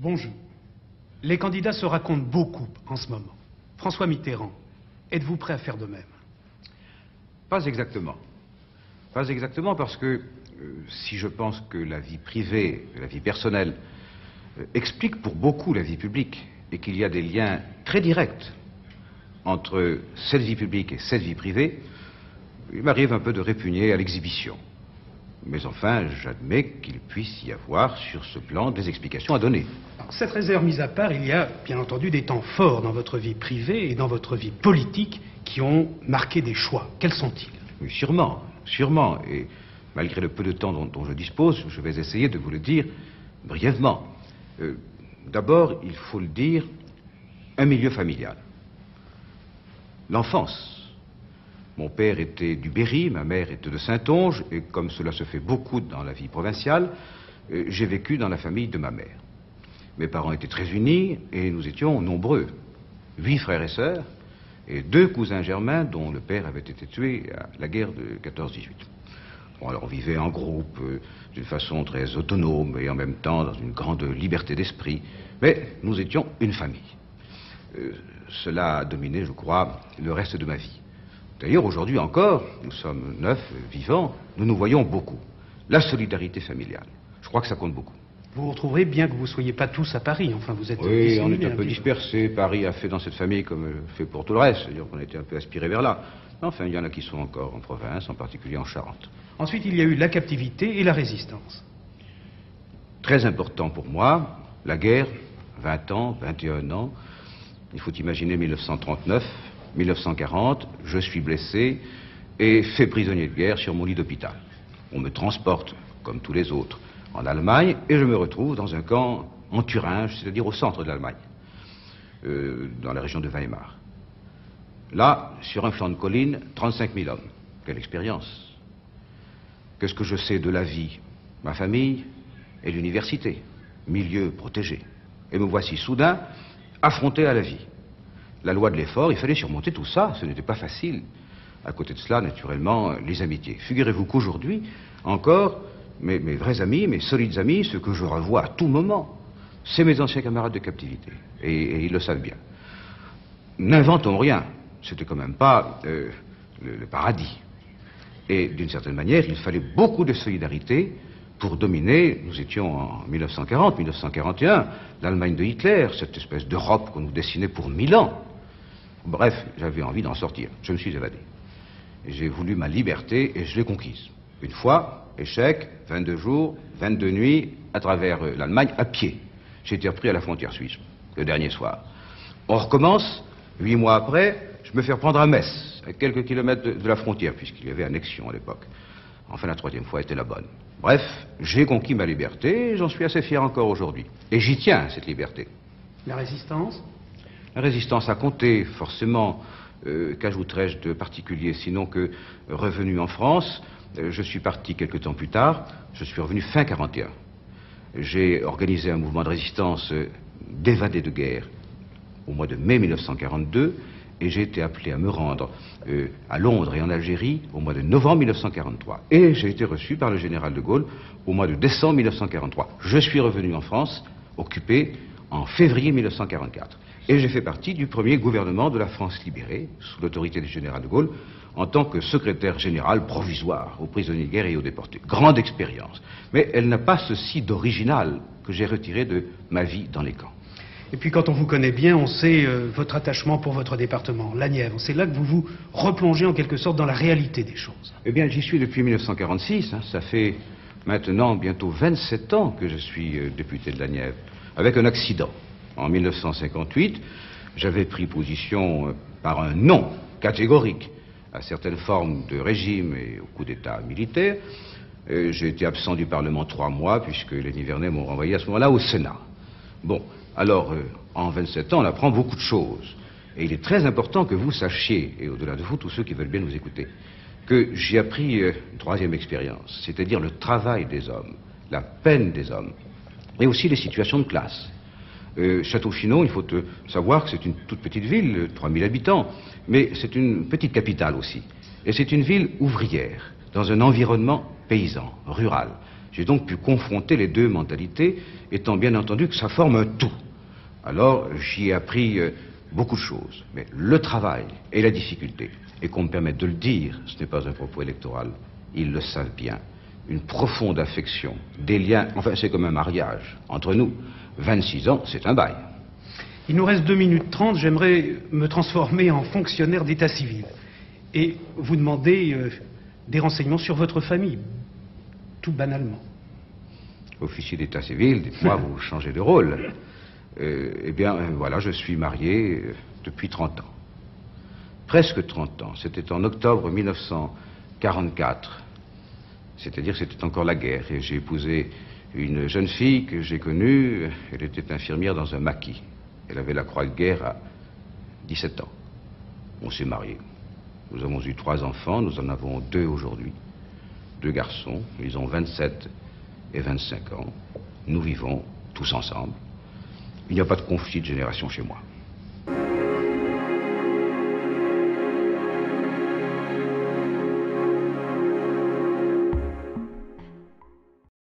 Bonjour. Les candidats se racontent beaucoup en ce moment. François Mitterrand, êtes-vous prêt à faire de même? Pas exactement. Pas exactement parce que si je pense que la vie privée, la vie personnelle, explique pour beaucoup la vie publique et qu'il y a des liens très directs entre cette vie publique et cette vie privée, il m'arrive un peu de répugner à l'exhibition. Mais enfin, j'admets qu'il puisse y avoir sur ce plan des explications à donner. Cette réserve mise à part, il y a bien entendu des temps forts dans votre vie privée et dans votre vie politique qui ont marqué des choix. Quels sont-ils? Oui, sûrement, sûrement. Et malgré le peu de temps dont je dispose, je vais essayer de vous le dire brièvement. D'abord, il faut le dire, un milieu familial. L'enfance. Mon père était du Berry, ma mère était de Saintonge, et comme cela se fait beaucoup dans la vie provinciale, j'ai vécu dans la famille de ma mère. Mes parents étaient très unis, et nous étions nombreux. 8 frères et sœurs, et 2 cousins germains dont le père avait été tué à la guerre de 14-18. Bon, alors on vivait en groupe, d'une façon très autonome, et en même temps dans une grande liberté d'esprit, mais nous étions une famille. Cela a dominé, je crois, le reste de ma vie. D'ailleurs, aujourd'hui encore, nous sommes 9, vivants, nous nous voyons beaucoup. La solidarité familiale, je crois que ça compte beaucoup. Vous vous retrouverez bien que vous ne soyez pas tous à Paris, enfin vous êtes... Oui, on est un peu dispersés, Paris a fait dans cette famille comme fait pour tout le reste, c'est-à-dire qu'on a été un peu aspirés vers là. Enfin, il y en a qui sont encore en province, en particulier en Charente. Ensuite, il y a eu la captivité et la résistance. Très important pour moi, la guerre, 20 ans, 21 ans, il faut imaginer 1939... 1940, je suis blessé et fait prisonnier de guerre sur mon lit d'hôpital. On me transporte, comme tous les autres, en Allemagne et je me retrouve dans un camp en Thuringe, c'est-à-dire au centre de l'Allemagne, dans la région de Weimar. Là, sur un flanc de colline, 35 000 hommes. Quelle expérience! Qu'est-ce que je sais de la vie, ma famille et l'université, milieu protégé. Et me voici soudain affronté à la vie. La loi de l'effort, il fallait surmonter tout ça, ce n'était pas facile. À côté de cela, naturellement, les amitiés. Figurez-vous qu'aujourd'hui, encore, mes vrais amis, mes solides amis, ceux que je revois à tout moment, c'est mes anciens camarades de captivité. Et ils le savent bien. N'inventons rien, c'était quand même pas le paradis. Et d'une certaine manière, il fallait beaucoup de solidarité pour dominer, nous étions en 1940, 1941, l'Allemagne de Hitler, cette espèce d'Europe qu'on nous dessinait pour 1000 ans. Bref, j'avais envie d'en sortir. Je me suis évadé. J'ai voulu ma liberté et je l'ai conquise. Une fois, échec, 22 jours, 22 nuits, à travers l'Allemagne, à pied. J'ai été repris à la frontière suisse, le dernier soir. On recommence, 8 mois après, je me fais reprendre à Metz, à quelques kilomètres de la frontière, puisqu'il y avait annexion à l'époque. Enfin, la 3e fois était la bonne. Bref, j'ai conquis ma liberté et j'en suis assez fier encore aujourd'hui. Et j'y tiens, cette liberté. La résistance? La résistance a compté, forcément. Qu'ajouterais-je de particulier, sinon que, revenu en France, je suis parti quelque temps plus tard, je suis revenu fin 41. J'ai organisé un mouvement de résistance d'évadés de guerre au mois de mai 1942, et j'ai été appelé à me rendre à Londres et en Algérie au mois de novembre 1943. Et j'ai été reçu par le général de Gaulle au mois de décembre 1943. Je suis revenu en France, occupé en février 1944. Et j'ai fait partie du premier gouvernement de la France libérée, sous l'autorité du général de Gaulle, en tant que secrétaire général provisoire aux prisonniers de guerre et aux déportés. Grande expérience. Mais elle n'a pas ceci d'original que j'ai retiré de ma vie dans les camps. Et puis quand on vous connaît bien, on sait votre attachement pour votre département, la Nièvre. C'est là que vous vous replongez en quelque sorte dans la réalité des choses. Eh bien, j'y suis depuis 1946. Ça fait maintenant bientôt 27 ans que je suis député de la Nièvre, avec un accident. En 1958, j'avais pris position par un non catégorique à certaines formes de régime et au coup d'État militaire. J'ai été absent du Parlement 3 mois, puisque les Nivernais m'ont renvoyé à ce moment-là au Sénat. Bon, alors, en 27 ans, on apprend beaucoup de choses. Et il est très important que vous sachiez, et au-delà de vous, tous ceux qui veulent bien nous écouter, que j'ai appris une 3e expérience, c'est-à-dire le travail des hommes, la peine des hommes, et aussi les situations de classe. Château-Chinon, il faut savoir que c'est une toute petite ville, 3000 habitants, mais c'est une petite capitale aussi. Et c'est une ville ouvrière, dans un environnement paysan, rural. J'ai donc pu confronter les deux mentalités, étant bien entendu que ça forme un tout. Alors, j'y ai appris beaucoup de choses. Mais le travail et la difficulté, et qu'on me permette de le dire, ce n'est pas un propos électoral, ils le savent bien. Une profonde affection, des liens, enfin c'est comme un mariage entre nous. 26 ans, c'est un bail. Il nous reste 2 minutes 30, j'aimerais me transformer en fonctionnaire d'état civil et vous demander des renseignements sur votre famille, tout banalement. Officier d'état civil, dites-moi, vous changez de rôle. Eh bien, voilà, je suis marié depuis 30 ans. Presque 30 ans. C'était en octobre 1944. C'est-à-dire que c'était encore la guerre. Et j'ai épousé une jeune fille que j'ai connue. Elle était infirmière dans un maquis. Elle avait la croix de guerre à 17 ans. On s'est mariés. Nous avons eu 3 enfants. Nous en avons 2 aujourd'hui. 2 garçons. Ils ont 27 et 25 ans. Nous vivons tous ensemble. Il n'y a pas de conflit de génération chez moi.